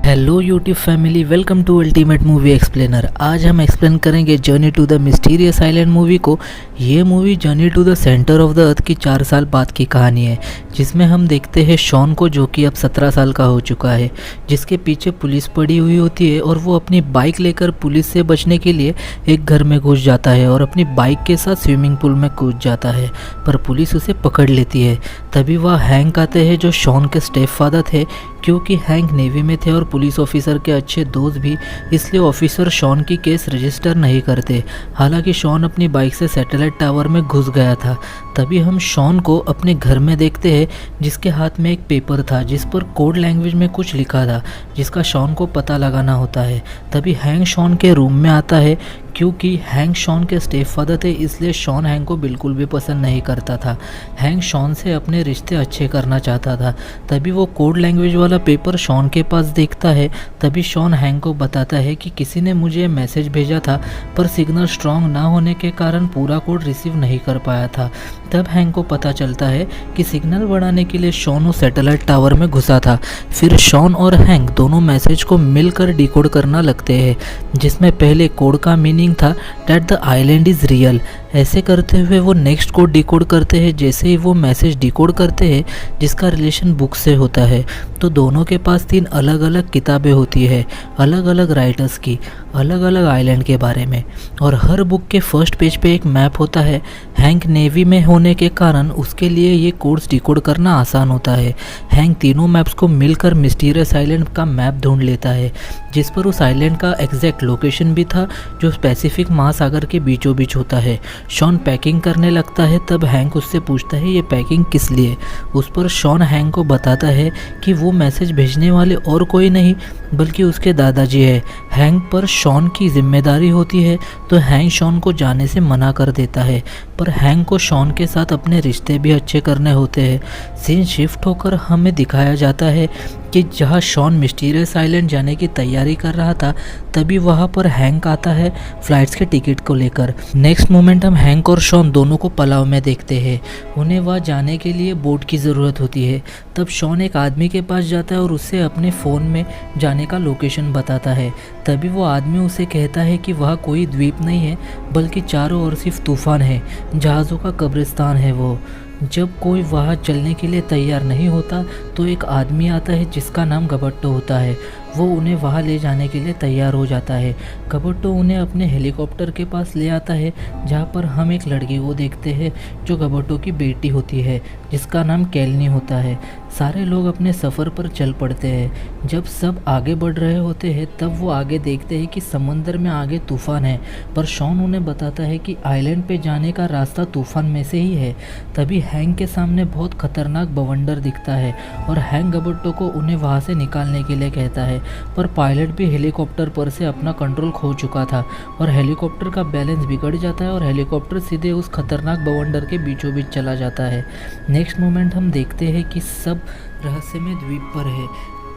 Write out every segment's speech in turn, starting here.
Hello YouTube family, welcome to ultimate movie explainer. आज हम explain करेंगे journey to the mysterious island movie को। ये movie journey to the centre of the earth की 4 साल बाद की कहानी है, जिसमें हम देखते हैं शॉन को, जो कि अब 17 साल का हो चुका है, जिसके पीछे पुलिस पड़ी हुई होती है और वो अपनी बाइक लेकर पुलिस से बचने के लिए एक घर में घुस जाता है और अपनी बाइक के साथ स्विमिंग पूल में कूद जाता है, पर पुलिस उसे पकड़ लेती है। तभी वह हैंक आते हैं, जो शॉन के स्टेप फादर थे। क्योंकि हैंक नेवी में थे और पुलिस ऑफिसर के अच्छे दोस्त भी, इसलिए ऑफिसर शॉन की केस रजिस्टर नहीं करते। हालांकि शॉन अपनी बाइक से सैटेलाइट टावर में घुस गया था। तभी हम शॉन को अपने घर में देखते हैं, जिसके हाथ में एक पेपर था जिस पर कोड लैंग्वेज में कुछ लिखा था, जिसका शॉन को पता लगाना होता है। तभी हैंक शॉन के रूम में आता है। क्योंकि हैंक शॉन के स्टेप फादर थे, इसलिए शॉन हैंक को बिल्कुल भी पसंद नहीं करता था। हैंक शॉन से अपने रिश्ते अच्छे करना चाहता था। तभी वो कोड लैंग्वेज वाला पेपर शॉन के पास देखता है। तभी शॉन हैंक को बताता है कि किसी ने मुझे मैसेज भेजा था, पर सिग्नल स्ट्रांग ना होने के कारण पूरा कोड रिसीव नहीं कर पाया था। तब हैंक को पता चलता है कि सिग्नल बढ़ाने के लिए शॉन उस सैटेलाइट टावर में घुसा था। फिर शॉन और हैंक दोनों मैसेज को मिलकर डिकोड करना लगते हैं, जिसमें पहले कोड का मीनिंग था that the island is real. ऐसे करते हुए वो नेक्स्ट कोड डिकोड करते हैं। जैसे ही वो मैसेज डिकोड करते हैं, जिसका रिलेशन बुक से होता है, तो दोनों के पास 3 अलग अलग किताबें होती है, अलग अलग राइटर्स की, अलग अलग आइलैंड के बारे में। और हर बुक के फर्स्ट पेज पे एक मैप होता है। हैंक नेवी में होने के कारण उसके लिए ये कोड्स डिकोड करना आसान होता है। हैंक तीनों मैप्स को मिलकर मिस्टीरियस आइलैंड का मैप ढूंढ लेता है, जिस पर उस आइलैंड का एग्जैक्ट लोकेशन भी था, जो पैसिफिक महासागर के बीचों बीच होता है। शॉन पैकिंग करने लगता है। तब हैंक उससे पूछता है ये पैकिंग किस लिए। उस पर शॉन हैंक को बताता है कि वो मैसेज भेजने वाले और कोई नहीं बल्कि उसके दादाजी है। हैंक पर शॉन की जिम्मेदारी होती है, तो हैंक शॉन को जाने से मना कर देता है, पर हैंक को शॉन के साथ अपने रिश्ते भी अच्छे करने होते हैं। सीन शिफ्ट होकर हमें दिखाया जाता है कि जहाँ शॉन मिस्टीरियस आइलैंड जाने की तैयारी कर रहा था, तभी वहाँ पर हैंक आता है फ्लाइट्स के टिकट को लेकर। नेक्स्ट मोमेंट हम हैंक और शॉन दोनों को पलाव में देखते हैं। उन्हें वहाँ जाने के लिए बोट की ज़रूरत होती है। तब शॉन एक आदमी के पास जाता है और उससे अपने फ़ोन में जाने का लोकेशन बताता है। तभी वो आदमी उसे कहता है कि वहाँ कोई द्वीप नहीं है, बल्कि चारों ओर सिर्फ तूफान है, जहाज़ों का कब्रिस्तान है वो। जब कोई वहाँ चलने के लिए तैयार नहीं होता, तो एक आदमी आता है जिसका नाम गबट्टो होता है। वो उन्हें वहाँ ले जाने के लिए तैयार हो जाता है। गबट्टो उन्हें अपने हेलीकॉप्टर के पास ले आता है, जहाँ पर हम एक लड़की को देखते हैं जो गबट्टो की बेटी होती है, जिसका नाम कैलनी होता है। सारे लोग अपने सफ़र पर चल पड़ते हैं। जब सब आगे बढ़ रहे होते हैं, तब वो आगे देखते हैं कि समंदर में आगे तूफ़ान है, पर शॉन उन्हें बताता है कि आइलैंड पे जाने का रास्ता तूफ़ान में से ही है। तभी हैंक के सामने बहुत खतरनाक बवंडर दिखता है और हैंक गबट्टो को उन्हें वहाँ से निकालने के लिए कहता है, पर पायलट भी हेलीकॉप्टर पर से अपना कंट्रोल खो चुका था और हेलीकॉप्टर का बैलेंस बिगड़ जाता है और हेलीकॉप्टर सीधे उस खतरनाक बवंडर के बीचों बीच चला जाता है। नेक्स्ट मोमेंट हम देखते हैं कि सब रहस्यमय द्वीप पर है,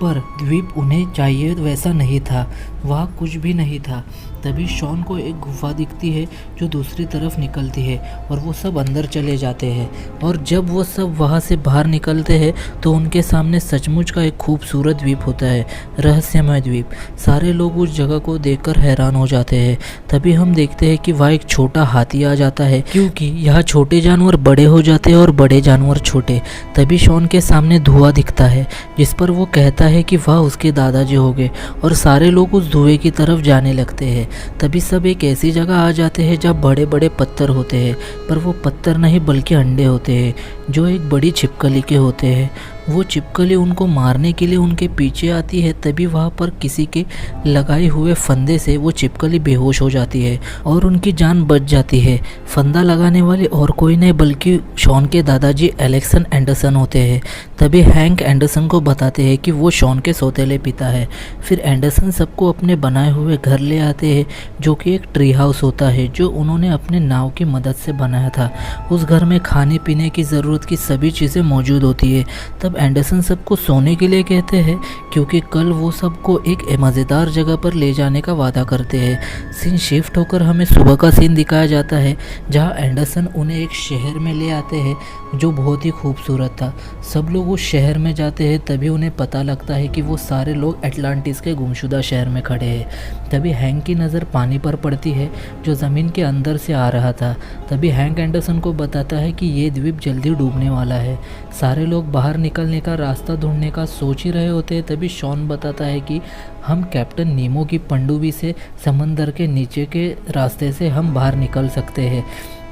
पर द्वीप उन्हें चाहिए वैसा नहीं था, वहाँ कुछ भी नहीं था। तभी शॉन को एक गुफा दिखती है जो दूसरी तरफ निकलती है और वो सब अंदर चले जाते हैं। और जब वो सब वहाँ से बाहर निकलते हैं, तो उनके सामने सचमुच का एक खूबसूरत द्वीप होता है, रहस्यमय द्वीप। सारे लोग उस जगह को देखकर हैरान हो जाते हैं। तभी हम देखते हैं कि वहाँ एक छोटा हाथी आ जाता है, क्योंकि यहाँ छोटे जानवर बड़े हो जाते हैं और बड़े जानवर छोटे। तभी शॉन के सामने धुआं दिखता है, जिस पर वो कहता है कि वह उसके दादाजी हो गए, और सारे लोग उस धुएं की तरफ जाने लगते हैं। तभी सब एक ऐसी जगह आ जाते हैं जहाँ बड़े बड़े पत्थर होते हैं, पर वो पत्थर नहीं बल्कि अंडे होते हैं, जो एक बड़ी छिपकली के होते हैं। वो छिपकली उनको मारने के लिए उनके पीछे आती है। तभी वहाँ पर किसी के लगाए हुए फंदे से वो छिपकली बेहोश हो जाती है और उनकी जान बच जाती है। फंदा लगाने वाले और कोई नहीं बल्कि शॉन के दादाजी एलेक्सन एंडरसन होते हैं। तभी हैंक एंडरसन को बताते हैं कि वो शॉन के सौतेले पिता है। फिर एंडरसन सबको अपने बनाए हुए घर ले आते हैं, जो कि एक ट्री हाउस होता है, जो उन्होंने अपने नाव की मदद से बनाया था। उस घर में खाने पीने की ज़रूरत ज़रूरत की सभी चीज़ें मौजूद होती है। तब एंडरसन सबको सोने के लिए कहते हैं क्योंकि कल वो सबको एक मज़ेदार जगह पर ले जाने का वादा करते हैं। सीन शिफ्ट होकर हमें सुबह का सीन दिखाया जाता है जहाँ एंडरसन उन्हें एक शहर में ले आते हैं जो बहुत ही खूबसूरत था। सब लोग उस शहर में जाते हैं, तभी उन्हें पता लगता है कि वो सारे लोग एटलांटिस के गुमशुदा शहर में खड़े हैं। तभी हैंक की नज़र पानी पर पड़ती है जो ज़मीन के अंदर से आ रहा था। तभी हैंक एंडरसन को बताता है कि ये द्वीप जल्दी डूबने वाला है। सारे लोग बाहर निकलने का रास्ता ढूंढने का सोच ही रहे होते हैं। तभी शॉन बताता है कि हम कैप्टन नीमो की पनडुब्बी से समंदर के नीचे के रास्ते से हम बाहर निकल सकते हैं,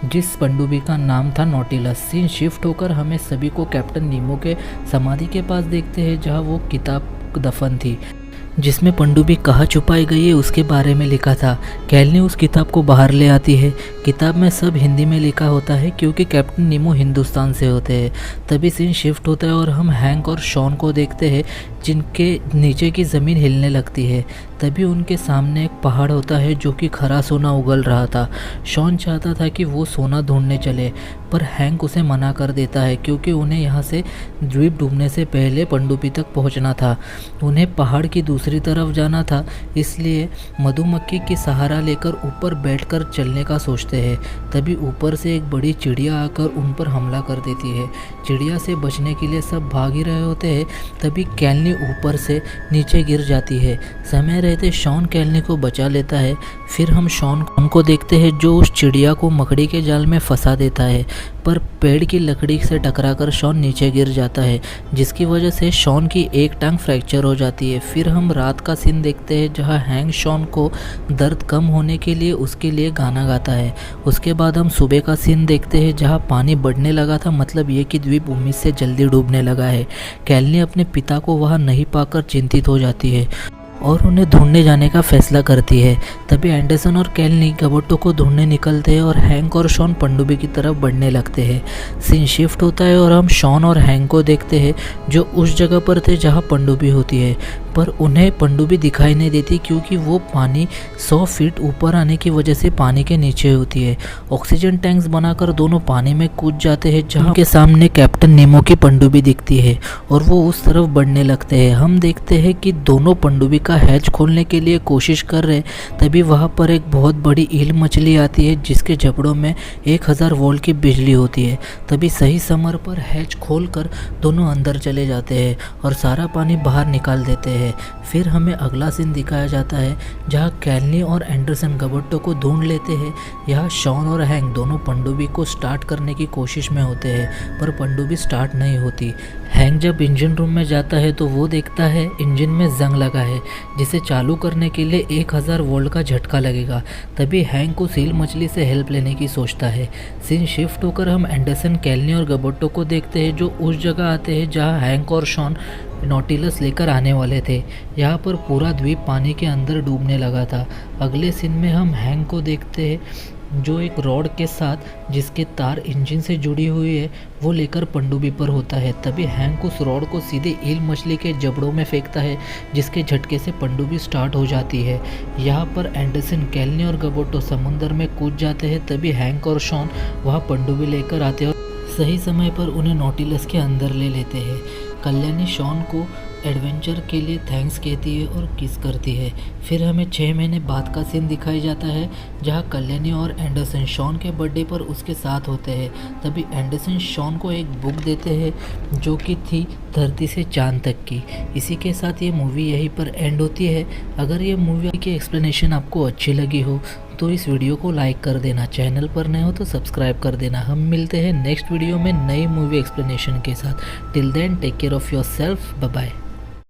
जिस पनडुब्बी का नाम था नॉटिलस। सीन शिफ्ट होकर हमें सभी को कैप्टन नीमो के समाधि के पास देखते हैं जहां वो किताब दफन थी जिसमें पनडुब्बी कहाँ छुपाई गई है उसके बारे में लिखा था। कैलनी उस किताब को बाहर ले आती है। किताब में सब हिंदी में लिखा होता है क्योंकि कैप्टन नीमो हिंदुस्तान से होते हैं। तभी सीन शिफ्ट होता है और हम हैंक और शॉन को देखते हैं जिनके नीचे की ज़मीन हिलने लगती है। तभी उनके सामने एक पहाड़ होता है जो कि खरा सोना उगल रहा था। शॉन चाहता था कि वो सोना ढूंढने चले, पर हैंक उसे मना कर देता है क्योंकि उन्हें यहाँ से द्वीप डूबने से पहले पनडुब्बी तक पहुँचना था। उन्हें पहाड़ की दूसरी तरफ जाना था, इसलिए मधुमक्खी की सहारा लेकर ऊपर बैठकर चलने का सोचते हैं। तभी ऊपर से एक बड़ी चिड़िया आकर उन पर हमला कर देती है। चिड़िया से बचने के लिए सब भाग ही रहे होते हैं। तभी कैलनी ऊपर से नीचे गिर जाती है। समय रहते शॉन कैलनी को बचा लेता है। फिर हम शॉन को देखते हैं जो उस चिड़िया को मकड़ी के जाल में फंसा देता है, पर पेड़ की लकड़ी से टकराकर शॉन नीचे गिर जाता है, जिसकी वजह से शॉन की एक टांग फ्रैक्चर हो जाती है। फिर हम रात का सीन देखते हैं जहां हैंक शॉन को दर्द कम होने के लिए उसके लिए गाना गाता है। उसके बाद हम सुबह का सीन देखते हैं जहां पानी बढ़ने लगा था, मतलब ये कि द्वीप उम्मीद से जल्दी डूबने लगा है। कैलनी अपने पिता को वहां नहीं पाकर चिंतित हो जाती है और उन्हें ढूंढने जाने का फैसला करती है। तभी एंडरसन और कैलनी गबट्टो को ढूंढने निकलते हैं और हैंक और शॉन पनडुब्बी की तरफ बढ़ने लगते हैं। सीन शिफ्ट होता है और हम शॉन और हैंक को देखते हैं जो उस जगह पर थे जहां पनडुब्बी होती है, पर उन्हें पनडुब्बी दिखाई नहीं देती क्योंकि वो पानी 100 फीट ऊपर आने की वजह से पानी के नीचे होती है। ऑक्सीजन टैंक्स बनाकर दोनों पानी में कूद जाते हैं जहाँ के सामने कैप्टन नीमो की पनडुब्बी दिखती है और वो उस तरफ बढ़ने लगते हैं। हम देखते हैं कि दोनों पनडुब्बी का हैच खोलने के लिए कोशिश कर रहे। तभी वहाँ पर एक बहुत बड़ी ईल मछली आती है जिसके जबड़ों में 1000 वोल्ट की बिजली होती है। तभी सही समय पर हैच खोलकर दोनों अंदर चले जाते हैं और सारा पानी बाहर निकाल देते हैं। फिर हमें अगला सीन दिखाया जाता है जहाँ कैलनी और एंडरसन गबट्टो को ढूंढ लेते हैं। यहाँ शॉन और हैंक दोनों पनडुब्बी को स्टार्ट करने की कोशिश में होते हैं, पर पनडुब्बी स्टार्ट नहीं होती। हैंक जब इंजन रूम में जाता है तो वो देखता है इंजन में जंग लगा है, जिसे चालू करने के लिए 1000 वोल्ट का झटका लगेगा। तभी हैंक को सील मछली से हेल्प लेने की सोचता है। सीन शिफ्ट होकर हम एंडरसन, कैलनी और गबट्टो को देखते हैं जो उस जगह आते हैं जहाँ हैंक और शॉन नॉटिलस लेकर आने वाले थे। यहाँ पर पूरा द्वीप पानी के अंदर डूबने लगा था। अगले सीन में हम हैंक को देखते हैं जो एक रॉड के साथ जिसके तार इंजन से जुड़ी हुई है वो लेकर पनडुब्बी पर होता है। तभी हैंक उस रॉड को सीधे ईल मछली के जबड़ों में फेंकता है जिसके झटके से पनडुब्बी स्टार्ट हो जाती है। यहाँ पर एंडरसन, कैलनी और गबट्टो समुद्र में कूद जाते हैं। तभी हैंक और शॉन वहाँ पनडुब्बी लेकर आते हैं और सही समय पर उन्हें नॉटिलस के अंदर ले लेते हैं। कल्याणी शॉन को एडवेंचर के लिए थैंक्स कहती है और किस करती है। फिर हमें 6 महीने बाद का सीन दिखाई जाता है जहां कल्याणी और एंडरसन शॉन के बर्थडे पर उसके साथ होते हैं। तभी एंडरसन शॉन को एक बुक देते हैं जो कि थी धरती से चांद तक की। इसी के साथ ये मूवी यहीं पर एंड होती है। अगर ये मूवी की एक्सप्लेनेशन आपको अच्छी लगी हो तो इस वीडियो को लाइक कर देना, चैनल पर नए हो तो सब्सक्राइब कर देना। हम मिलते हैं नेक्स्ट वीडियो में नई मूवी एक्सप्लेनेशन के साथ। Till then take care of yourself, bye bye.